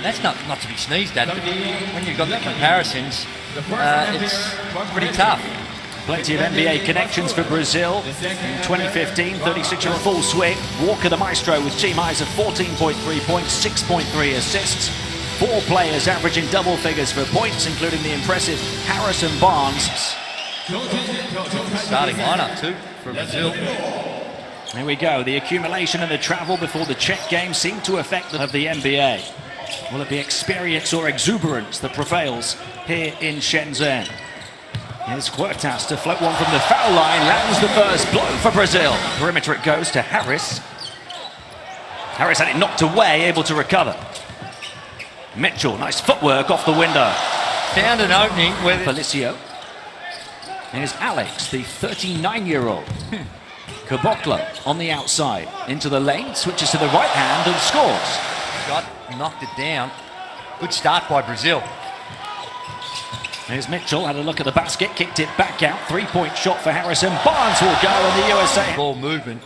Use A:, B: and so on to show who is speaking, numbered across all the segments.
A: And that's not to be sneezed at. When you've got the comparisons, it's pretty tough.
B: Plenty of NBA connections for Brazil. In 2015, 36-year full swing. Walker the maestro with team highs of 14.3 points, 6.3 assists. 4 players averaging double figures for points, including the impressive Harrison Barnes.
A: Starting lineup too for Brazil.
B: Here we go. The accumulation and the travel before the Czech game seem to affect the NBA. Will it be experience or exuberance that prevails here in Shenzhen? Here's Huertas to float one from the foul line, lands the first blow for Brazil. Perimeter it goes to Harris. Harris had it knocked away, able to recover. Mitchell, nice footwork off the window.
A: Found an opening with
B: Felicio. Here's Alex, the 39-year-old. Caboclo on the outside, into the lane, switches to the right hand and scores.
A: Knocked it down. Good start by Brazil.
B: Here's Mitchell, had a look at the basket, kicked it back out. 3-point shot for Harrison. Barnes will go in the USA.
A: Ball movement.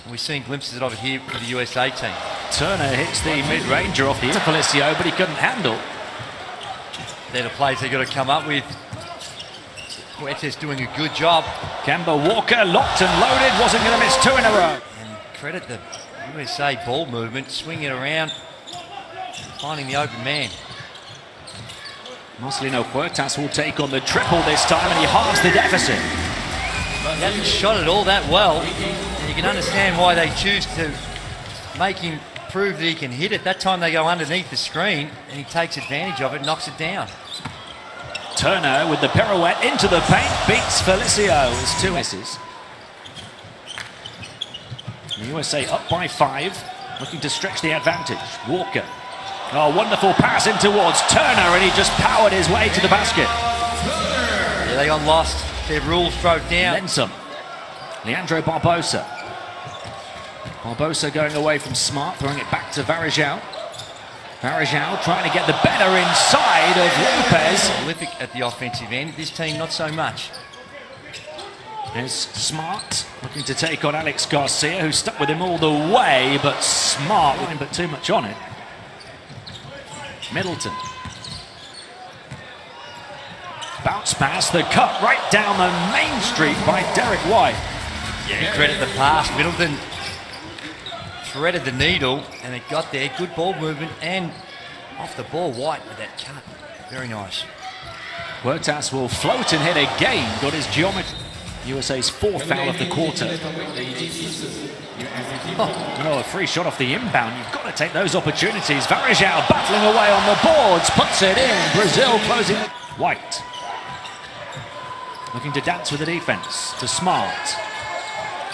A: And we've seen glimpses of it here for the USA team.
B: Turner hits the mid-ranger off the Felicio, but he couldn't handle.
A: They're the plays they've got to come up with. Huertas doing a good job.
B: Kemba Walker locked and loaded, wasn't going to miss 2 in a row.
A: And credit the USA ball movement, swinging it around, finding the open man.
B: Marcelino Huertas will take on the triple this time, and he halves the deficit.
A: He hasn't shot it all that well, and you can understand why they choose to make him prove that he can hit it. That time they go underneath the screen, and he takes advantage of it, knocks it down.
B: Turner with the pirouette into the paint, beats Felicio. It's 2 misses. The USA up by 5, looking to stretch the advantage. Walker. Oh, wonderful pass in towards Turner, and he just powered his way to the basket.
A: Yeah, they got lost. Their rules broke down.
B: Then some. Leandro Barbosa. Barbosa going away from Smart, throwing it back to Varejao. Varejao trying to get the better inside of Lopez.
A: Prolific at the offensive end. This team, not so much.
B: There's Smart looking to take on Alex Garcia, who stuck with him all the way, but Smart wouldn't put too much on it. Middleton. Bounce pass, the cut right down the main street by Derek White.
A: Yeah, credit the pass. Middleton threaded the needle, and it got there. Good ball movement, and off the ball, White with that cut. Very nice.
B: Huertas will float and hit again. Got his geometry. USA's 4th foul of the quarter. Oh, a free shot off the inbound. You've got to take those opportunities. Varejao battling away on the boards, puts it in. Brazil closing it. White. Looking to dance with the defense. To Smart.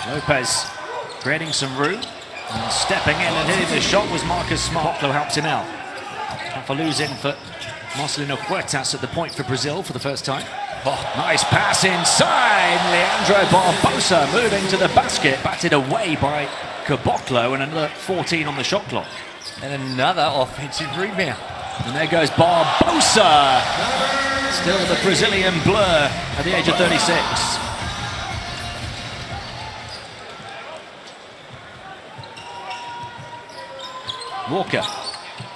B: Lopez creating some room. And stepping in and hitting the shot was Marcus Smart. Who helps him out. Fafalou's in for Marcelino Huertas at the point for Brazil for the first time. Oh, nice pass inside. Leandro Barbosa moving to the basket. Batted away by Caboclo, and another 14 on the shot clock.
A: And another offensive rebound.
B: And there goes Barbosa. Still the Brazilian blur at the age of 36. Walker.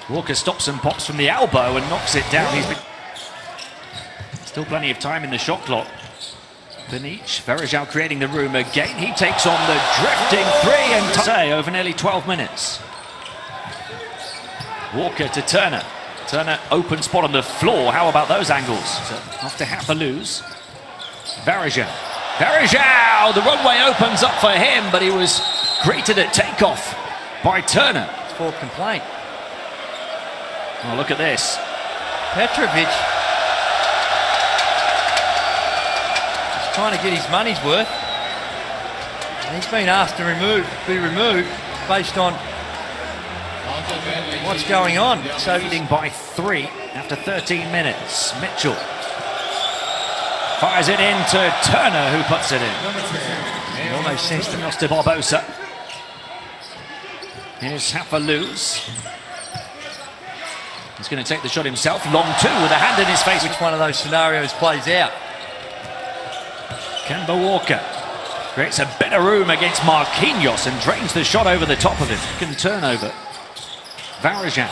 B: Walker stops and pops from the elbow and knocks it down. He's been... Still plenty of time in the shot clock. Benich, Varejao creating the room again. He takes on the drifting 3 and say over nearly 12 minutes. Walker to Turner. Turner open spot on the floor. How about those angles? So off to Hafalouz. Varejao. Varejao! The runway opens up for him, but he was greeted at takeoff by Turner.
A: For complaint.
B: Oh, look at this.
A: Petrovic is trying to get his money's worth. And he's been asked to be removed based on what's going on.
B: So leading by 3 after 13 minutes. Mitchell fires it into Turner, who puts it in.
A: It almost seems to
B: Costa Barbosa. Here's Hafalouz. He's going to take the shot himself. Long 2 with a hand in his face.
A: Which one of those scenarios plays out?
B: Kemba Walker creates a bit of room against Marquinhos and drains the shot over the top of him. Second turnover. Varejao.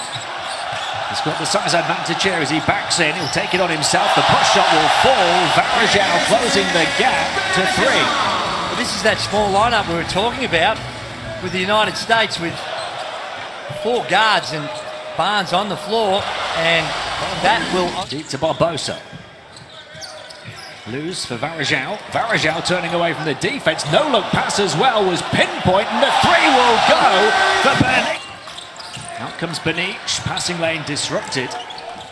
B: He's got the size advantage here as he backs in. He'll take it on himself. The push shot will fall. Varejao closing the gap to 3.
A: Well, this is that small lineup we were talking about with the United States, with 4 guards and Barnes on the floor, and that will...
B: Deep to Barbosa. Lose for Varejao. Varejao turning away from the defense. No look pass as well was pinpoint, and the 3 will go for Benic. Out comes Benic, passing lane disrupted.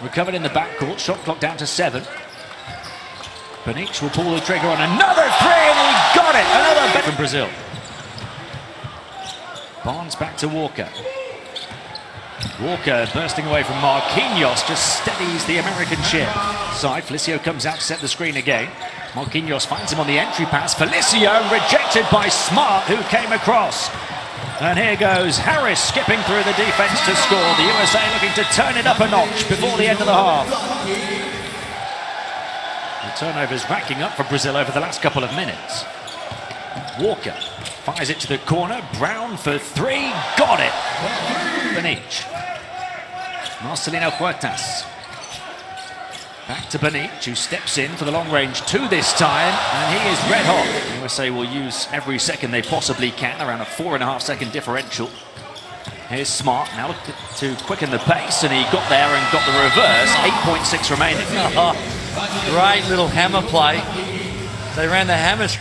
B: Recovered in the backcourt, shot clock down to 7. Benic will pull the trigger on another 3, and he got it! Another bet from Brazil. Barnes back to Walker. Walker bursting away from Marquinhos, just steadies the American ship. Side, Felicio comes out to set the screen again. Marquinhos finds him on the entry pass. Felicio rejected by Smart, who came across. And here goes Harris skipping through the defense to score. The USA looking to turn it up a notch before the end of the half. The turnovers racking up for Brazil over the last couple of minutes. Walker fires it to the corner. Brown for 3. Got it. Benic. Marcelino Huertas. Back to Benic, who steps in for the long range 2 this time, and he is red hot. The USA will use every second they possibly can, around a 4.5-second differential. Here's Smart, now look to quicken the pace, and he got there and got the reverse. 8.6 remaining.
A: Great little hammer play. They ran the hammer screen.